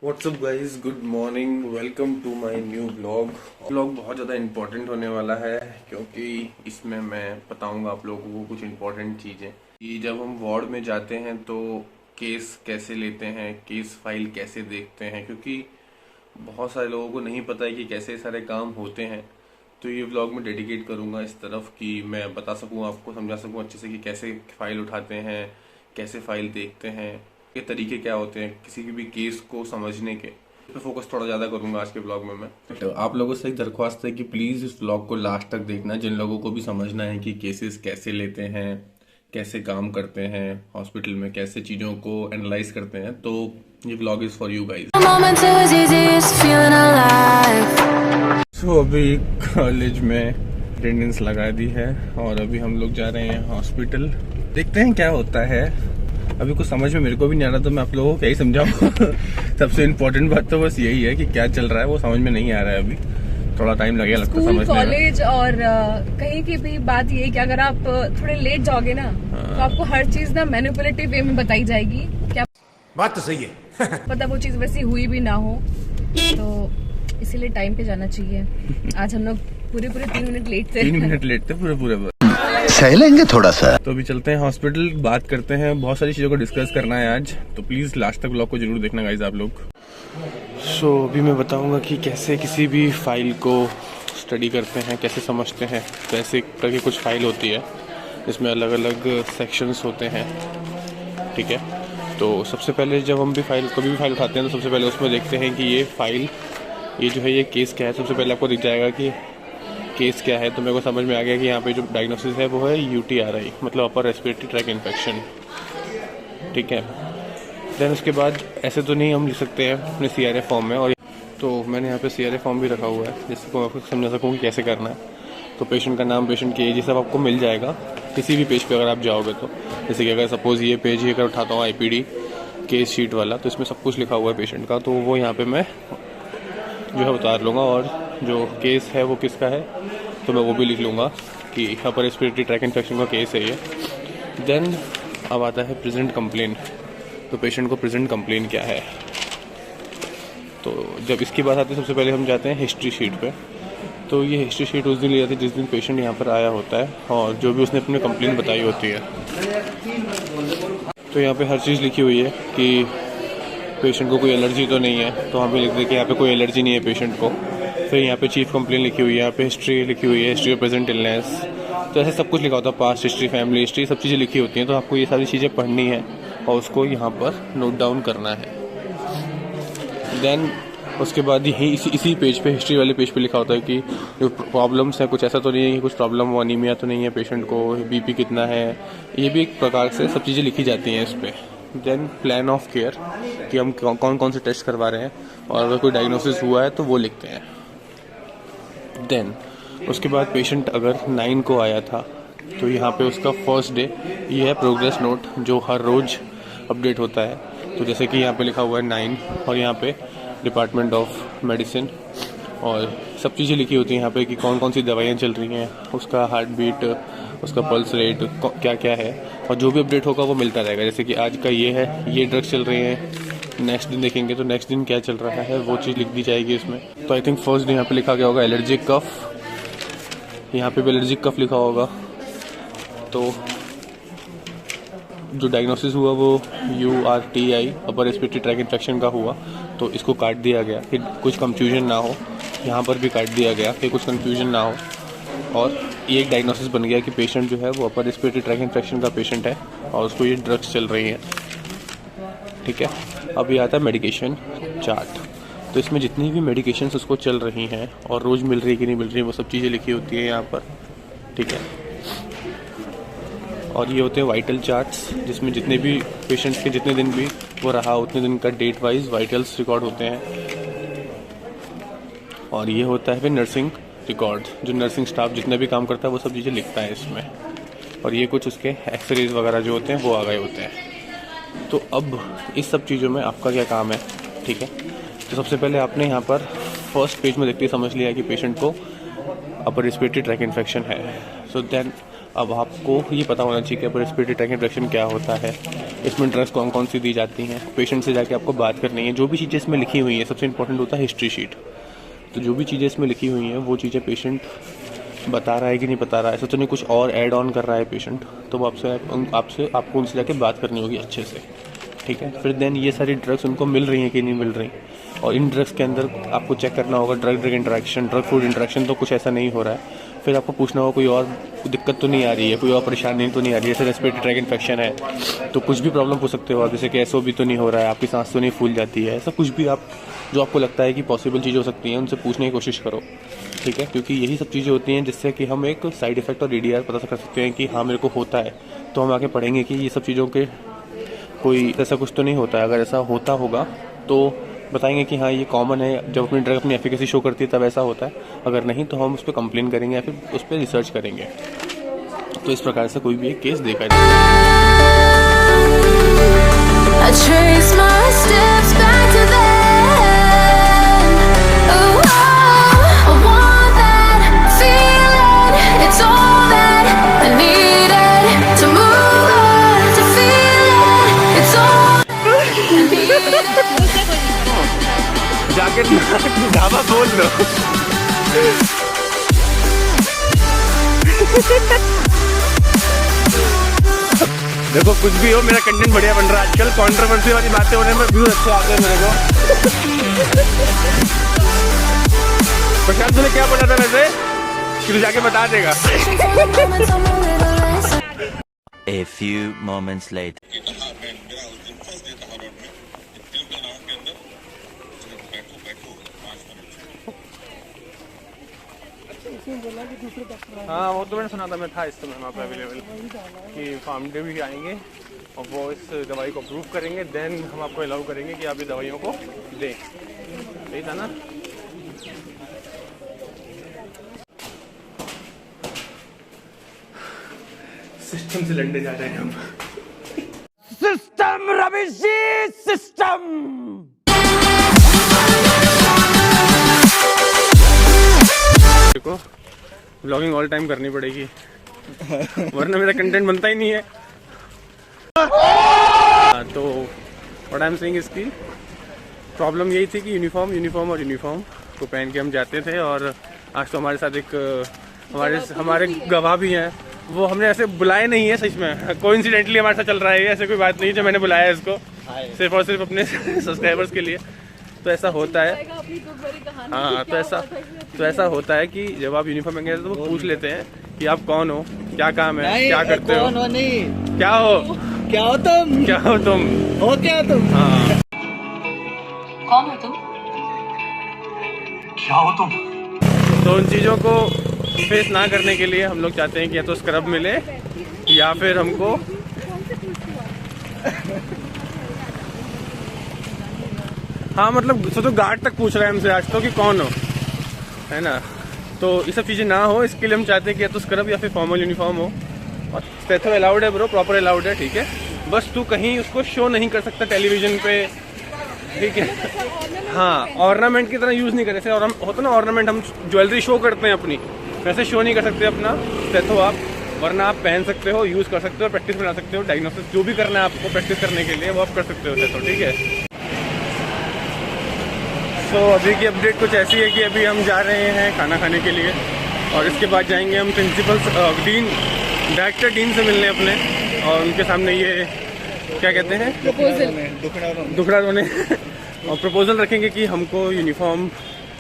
WhatsApp guys, good morning, welcome to my new blog. Blog बहुत ज़्यादा important होने वाला है क्योंकि इसमें मैं बताऊंगा आप लोगों को कुछ इम्पोर्टेंट चीज़ें कि जब हम वार्ड में जाते हैं तो केस कैसे लेते हैं, केस फाइल कैसे देखते हैं, क्योंकि बहुत सारे लोगों को नहीं पता है कि कैसे सारे काम होते हैं। तो ये व्लॉग मैं डेडिकेट करूँगा इस तरफ कि मैं बता सकूँ, आपको समझा सकूँ अच्छे से कि कैसे फाइल उठाते हैं, कैसे फाइल देखते हैं, के तरीके क्या होते हैं किसी भी केस को समझने के। पे फोकस थोड़ा ज़्यादा करूँगा आज के ब्लॉग में मैं। तो आप लोगों से एक दरख्वास्त है कि प्लीज़ इस ब्लॉग को लास्ट तक देखना, जिन लोगों को भी समझना है कि केसेस कैसे लेते हैं, कैसे काम करते हैं हॉस्पिटल में, कैसे चीज़ों को एनालाइज करते हैं। तो ये blog is for you guys. So अभी कॉलेज में अटेंडेंस लगा दी है और अभी हम लोग जा रहे हैं हॉस्पिटल। देखते हैं क्या होता है। अभी कुछ समझ में मेरे को भी नहीं आ रहा, तो मैं आप लोगों को क्या ही समझाऊं। सबसे इम्पोर्टेंट बात तो बस यही है कि क्या चल रहा है वो समझ में नहीं आ रहा है। अभी थोड़ा टाइम लगेगा लगता है समझने में। कॉलेज और कहीं की भी बात ये है कि अगर आप थोड़े लेट जाओगे ना तो आपको हर चीज ना मैनिपुलेटिव वे में बताई जाएगी। क्या बात तो सही है। पता वो चीज वैसी हुई भी ना हो, तो इसीलिए टाइम पे जाना चाहिए। आज हम लोग पूरे 3 मिनट लेट थे। 3 मिनट लेट थे पूरे सह लेंगे थोड़ा सा। तो अभी चलते हैं हॉस्पिटल, बात करते हैं, बहुत सारी चीज़ों को डिस्कस करना है आज। तो प्लीज़ लास्ट तक ब्लॉग को जरूर देखना गाइज आप लोग। सो अभी मैं बताऊंगा कि कैसे किसी भी फाइल को स्टडी करते हैं, कैसे समझते हैं। कैसे करके कुछ फाइल होती है जिसमें अलग अलग सेक्शंस होते हैं, ठीक है। तो सबसे पहले जब हम भी कभी भी फाइल उठाते हैं तो सबसे पहले उसमें देखते हैं कि ये फाइल, ये जो है ये केस क्या है। सबसे पहले आपको दिख जाएगा कि केस क्या है। तो मेरे को समझ में आ गया कि यहाँ पे जो डायग्नोसिस है वो है UTRI, मतलब अपर रेस्पिरेटरी ट्रैक इन्फेक्शन, ठीक है। देन उसके बाद ऐसे तो नहीं हम लिख सकते हैं अपने CRA फॉर्म में, और तो मैंने यहाँ पे CRA फॉर्म भी रखा हुआ है जिसको मैं आपको समझा सकूँ कि कैसे करना है। तो पेशेंट का नाम, पेशेंट की एज, ये सब आपको मिल जाएगा किसी भी पेज पे अगर आप जाओगे तो। जैसे कि अगर सपोज ये पेज ही अगर उठाता हूँ IPD केस शीट वाला, तो इसमें सब कुछ लिखा हुआ है पेशेंट का, तो वो यहाँ पर मैं जो है उतार लूँगा। और जो केस है वो किसका है तो मैं वो भी लिख लूँगा कि अपर रेस्पिरेटरी ट्रैक इन्फेक्शन का केस है ये। देन अब आता है प्रेजेंट कंप्लेन। तो पेशेंट को प्रेजेंट कंप्लेन क्या है, तो जब इसकी बात आती है सबसे पहले हम जाते हैं हिस्ट्री शीट पे। तो ये हिस्ट्री शीट उस दिन ली जाती है जिस दिन पेशेंट यहाँ पर आया होता है और जो भी उसने अपनी कंप्लेन बताई होती है। तो यहाँ पर हर चीज़ लिखी हुई है कि पेशेंट को कोई एलर्जी तो नहीं है, तो हम भी लिख दें कि यहाँ पे कोई एलर्जी नहीं है पेशेंट को। फिर यहाँ पे चीफ कंप्लेन लिखी हुई है, यहाँ पे हिस्ट्री लिखी हुई है, हिस्ट्री ऑफ प्रेजेंट इलनेस। तो ऐसे सब कुछ लिखा होता है, पास्ट हिस्ट्री, फैमिली हिस्ट्री, सब चीज़ें लिखी होती हैं। तो आपको ये सारी चीज़ें पढ़नी है और उसको यहाँ पर नोट डाउन करना है। देन उसके बाद ही इसी पेज पे, हिस्ट्री वाले पेज पे लिखा होता है कि जो प्रॉब्लम्स हैं, कुछ ऐसा तो नहीं है कि कुछ प्रॉब्लम, अनीमिया तो नहीं है पेशेंट को, BP कितना है, ये भी एक प्रकार से सब चीज़ें लिखी जाती हैं इस पर। देन प्लान ऑफ केयर कि हम कौन कौन से टेस्ट करवा रहे हैं, और अगर कोई डायग्नोसिस हुआ है तो वो लिखते हैं। देन उसके बाद पेशेंट अगर 9 को आया था तो यहाँ पे उसका फर्स्ट डे ये है प्रोग्रेस नोट, जो हर रोज़ अपडेट होता है। तो जैसे कि यहाँ पे लिखा हुआ है 9 और यहाँ पे डिपार्टमेंट ऑफ मेडिसिन, और सब चीज़ें लिखी होती हैं यहाँ पे कि कौन कौन सी दवाइयाँ चल रही हैं, उसका हार्ट बीट, उसका पल्स रेट क्या क्या है, और जो भी अपडेट होगा वो मिलता रहेगा। जैसे कि आज का ये है, ये ड्रग्स चल रहे हैं, नेक्स्ट दिन देखेंगे तो नेक्स्ट दिन क्या चल रहा है वो चीज़ लिख दी जाएगी इसमें। तो आई थिंक फर्स्ट डे यहाँ पे लिखा गया होगा एलर्जिक कफ, यहाँ पे भी एलर्जिक कफ लिखा होगा। तो जो डायग्नोसिस हुआ वो URTI, upper respiratory tract infection का हुआ, तो इसको काट दिया गया कि कुछ कंफ्यूजन ना हो। यहाँ पर भी काट दिया गया कि कुछ कंफ्यूजन ना हो, और ये एक डायग्नोसिस बन गया कि पेशेंट जो है वो अपर रेस्पिरेटरी ट्रैक इन्फेक्शन का पेशेंट है और उसको ये ड्रग्स चल रही हैं, ठीक है। अब ये आता है मेडिकेशन चार्ट। तो इसमें जितनी भी मेडिकेशंस उसको चल रही हैं और रोज़ मिल रही है कि नहीं मिल रही, वो सब चीज़ें लिखी होती है यहाँ पर, ठीक है। और ये होते हैं वाइटल चार्ट्स, जिसमें जितने भी पेशेंट्स के जितने दिन भी वो रहा उतने दिन का डेट वाइज वाइटल्स रिकॉर्ड होते हैं। और ये होता है फिर नर्सिंग रिकॉर्ड, जो नर्सिंग स्टाफ जितना भी काम करता है वो सब चीज़ें लिखता है इसमें। और ये कुछ उसके एक्सरेज वगैरह जो होते हैं वो आ गए होते हैं। तो अब इस सब चीज़ों में आपका क्या काम है, ठीक है। तो सबसे पहले आपने यहाँ पर फर्स्ट पेज में देखते ही समझ लिया कि पेशेंट को अपर रेस्पिरेटरी ट्रैक इन्फेक्शन है। सो देन अब आपको ये पता होना चाहिए कि अपर रेस्पिरेटरी ट्रैक इन्फेक्शन क्या होता है, इसमें ड्रग्स कौन कौन सी दी जाती हैं, पेशेंट से जाके आपको बात करनी है। जो भी चीज़ें इसमें लिखी हुई हैं, सबसे इंपॉर्टेंट होता है हिस्ट्री शीट। तो जो भी चीज़ें इसमें लिखी हुई हैं वो चीज़ें पेशेंट बता रहा है कि नहीं बता रहा है, ऐसा तो नहीं कुछ और ऐड ऑन कर रहा है पेशेंट, तो वो आपको उनसे जाके बात करनी होगी अच्छे से, ठीक है। फिर देन ये सारी ड्रग्स उनको मिल रही हैं कि नहीं मिल रही, और इन ड्रग्स के अंदर आपको चेक करना होगा drug interaction, drug food interaction तो कुछ ऐसा नहीं हो रहा है। फिर आपको पूछना होगा कोई और दिक्कत तो नहीं आ रही है, कोई और परेशानी तो नहीं आ रही है, जैसे रेस्पिरेटरी ट्रैक इन्फेक्शन है तो कुछ भी प्रॉब्लम पूछ सकते हो आप, जैसे कि SO भी तो नहीं हो रहा है, आपकी सांस तो नहीं फूल जाती है, ऐसा कुछ भी आप जो आपको लगता है कि पॉसिबल चीज़ें हो सकती हैं उनसे पूछने की कोशिश करो, ठीक है। क्योंकि यही सब चीज़ें होती हैं जिससे कि हम एक साइड इफेक्ट और DDR पता कर सकते हैं कि हाँ मेरे को होता है, तो हम आगे पढ़ेंगे कि ये सब चीज़ों के कोई ऐसा कुछ तो नहीं होता है। अगर ऐसा होता होगा तो बताएंगे कि हाँ ये कॉमन है, जब अपनी ड्रग अपनी एफिकेसी शो करती है तब ऐसा होता है, अगर नहीं तो हम उस पर कंप्लेन करेंगे या फिर उस पर रिसर्च करेंगे। तो इस प्रकार से कोई भी एक केस देखा जाके ढाबा बोल लो। देखो कुछ भी हो, मेरा कंटेंट बढ़िया बन रहा है आजकल, कंट्रोवर्सी वाली बातें होने में व्यूज अच्छे आते हैं मेरे को। प्रशांत तुमने क्या बोला था वैसे कि तू जाके बता देगा। A few moments later. हाँ वो तो मैंने सुना था, मैं था इस समय वहाँ पे अवेलेबल कि फार्म डे भी आएंगे और वो इस दवाई को अप्रूव करेंगे, देन हम आपको अलाउ करेंगे कि आप ये दवाइयों को दें। सही था ना? सिस्टम से लड़ने जा रहे हैं हम। सिस्टम रविशी सिस्टम। देखो व्लॉगिंग ऑल टाइम करनी पड़ेगी वरना मेरा कंटेंट बनता ही नहीं है। तो व्हाट आई एम सेइंग, इसकी प्रॉब्लम यही थी कि यूनिफॉर्म को पहन के हम जाते थे, और आज तो हमारे साथ एक हमारे गवाह भी हैं, वो हमने ऐसे बुलाए नहीं है, सच में कोइंसिडेंटली हमारे साथ चल रहा है, ऐसे कोई बात नहीं जो मैंने बुलाया है इसको सिर्फ और सिर्फ अपने सब्सक्राइबर्स के लिए। तो ऐसा होता है, हाँ तो ऐसा होता है कि जब आप यूनिफॉर्म में गए तो वो पूछ लेते हैं कि आप कौन हो, क्या काम है, क्या करते हो, क्या हो तुम, हो क्या तुम, हाँ कौन हो तुम, क्या हो तुम। तो उन चीज़ों को फेस ना करने के लिए हम लोग चाहते हैं कि या तो स्क्रब मिले या फिर हमको हाँ मतलब तो गार्ड तक पूछ रहे हैं हमसे आज तो कि कौन हो, है ना। तो ये सब चीज़ें ना हो, इसके लिए हम चाहते हैं कि या तो स्क्रब या फिर फॉर्मल यूनिफॉर्म हो, और स्टेथो अलाउड है ब्रो, प्रॉपर अलाउड है, ठीक है। बस तू कहीं उसको शो नहीं कर सकता टेलीविजन पे, ठीक है। हाँ ऑर्नामेंट की तरह यूज़ नहीं कर सकते, और हम होता ना ऑर्नामेंट, हम ज्वेलरी शो करते हैं अपनी, वैसे शो नहीं कर सकते अपना स्टेथो आप, वरना आप पहन सकते हो, यूज़ कर सकते हो, प्रैक्टिस बना सकते हो, डायग्नोसिस जो भी करना है आपको प्रैक्टिस करने के लिए वो आप कर सकते हो स्टेथो, ठीक है। तो अभी की अपडेट कुछ ऐसी है कि अभी हम जा रहे हैं खाना खाने के लिए, और इसके बाद जाएंगे हम प्रिंसिपल डायरेक्टर डीन से मिलने अपने, और उनके सामने ये क्या कहते हैं दुखड़ा रोने और प्रपोजल रखेंगे कि हमको यूनिफॉर्म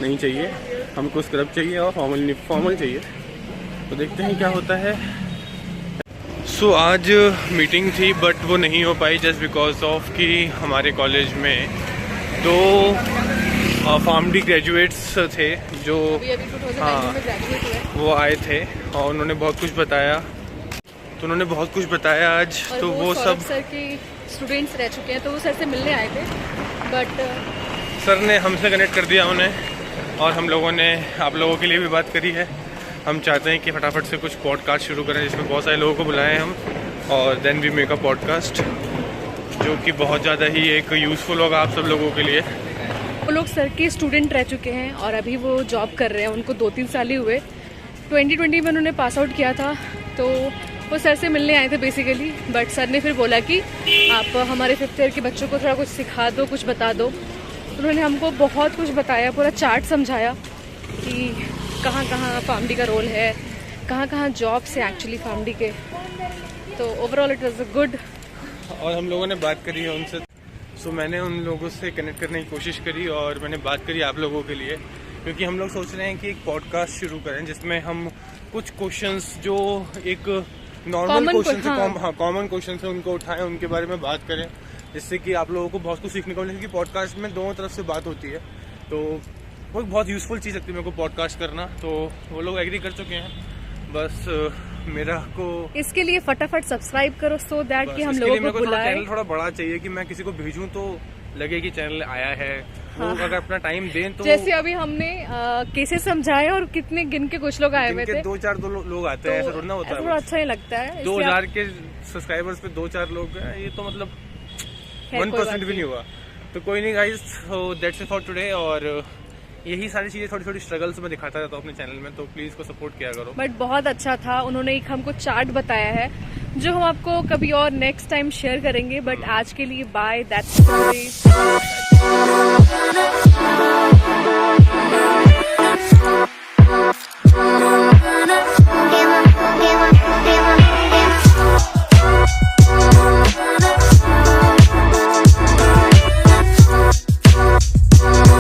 नहीं चाहिए, हमको स्क्रब चाहिए और फॉर्मल चाहिए। तो देखते हैं क्या होता है। सो आज मीटिंग थी बट वो नहीं हो पाई जस्ट बिकॉज ऑफ कि हमारे कॉलेज में 2 फार्म डी ग्रेजुएट्स थे जो हाँ वो आए थे, और उन्होंने बहुत कुछ बताया, आज तो वो सब सर के स्टूडेंट्स रह चुके हैं, तो वो सर से मिलने आए थे, बट सर ने हमसे कनेक्ट कर दिया उन्हें, और हम लोगों ने आप लोगों के लिए भी बात करी है। हम चाहते हैं कि फटाफट से कुछ पॉडकास्ट शुरू करें जिसमें बहुत सारे लोगों को बुलाएं हम, और then we make a podcast जो कि बहुत ज़्यादा ही एक यूज़फुल होगा आप सब लोगों के लिए। वो लोग सर के स्टूडेंट रह चुके हैं और अभी वो जॉब कर रहे हैं, उनको 2-3 साल ही हुए। 2020 में उन्होंने पास आउट किया था, तो वो सर से मिलने आए थे बेसिकली, बट सर ने फिर बोला कि आप हमारे 5th ईयर के बच्चों को थोड़ा कुछ सिखा दो, कुछ बता दो। तो उन्होंने हमको बहुत कुछ बताया, पूरा चार्ट समझाया कि कहाँ कहाँ फार्मडी का रोल है, कहाँ कहाँ जॉब्स है एक्चुअली फार्मडी के। तो overall it was a good. और हम लोगों ने बात करी है उनसे, सो मैंने उन लोगों से कनेक्ट करने की कोशिश करी और मैंने बात करी आप लोगों के लिए, क्योंकि हम लोग सोच रहे हैं कि एक पॉडकास्ट शुरू करें जिसमें हम कुछ क्वेश्चंस जो एक नॉर्मल क्वेश्चन से कॉमन क्वेश्चन से उनको उठाएं, उनके बारे में बात करें, जिससे कि आप लोगों को बहुत कुछ सीखने को मिले। क्योंकि पॉडकास्ट में दोनों तरफ से बात होती है, तो वो एक बहुत यूजफुल चीज़ लगती है मेरे को पॉडकास्ट करना। तो वो लोग एग्री कर चुके हैं, बस मेरा को इसके लिए फटाफट सब्सक्राइब करो सो दैट कि हम लोगों को बुलाए। चैनल थोड़ा बड़ा चाहिए कि मैं किसी को भेजूं तो लगे कि चैनल आया है। हाँ। लोग अगर अपना टाइम दें तो जैसे अभी हमने केसेस समझाए और कितने गिन के कुछ लोग आए हुए थे, 2-4 लोग आते हैं, ऐसा थोड़ा होता है, थोड़ा अच्छा ही लगता है। 2000 के सब्सक्राइबर्स पे 2-4 लोग हैं, ये तो मतलब 1% भी नहीं हुआ। तो कोई नहीं guys, so that's it for today. और यही सारी चीजें थोड़ी थोड़ी स्ट्रगल्स में दिखाता रहता हूँ अपने चैनल में, तो प्लीज को सपोर्ट किया करो। बट बहुत अच्छा था, उन्होंने एक हमको चार्ट बताया है जो हम आपको कभी और नेक्स्ट टाइम शेयर करेंगे। बट आज के लिए बाय, दैट्स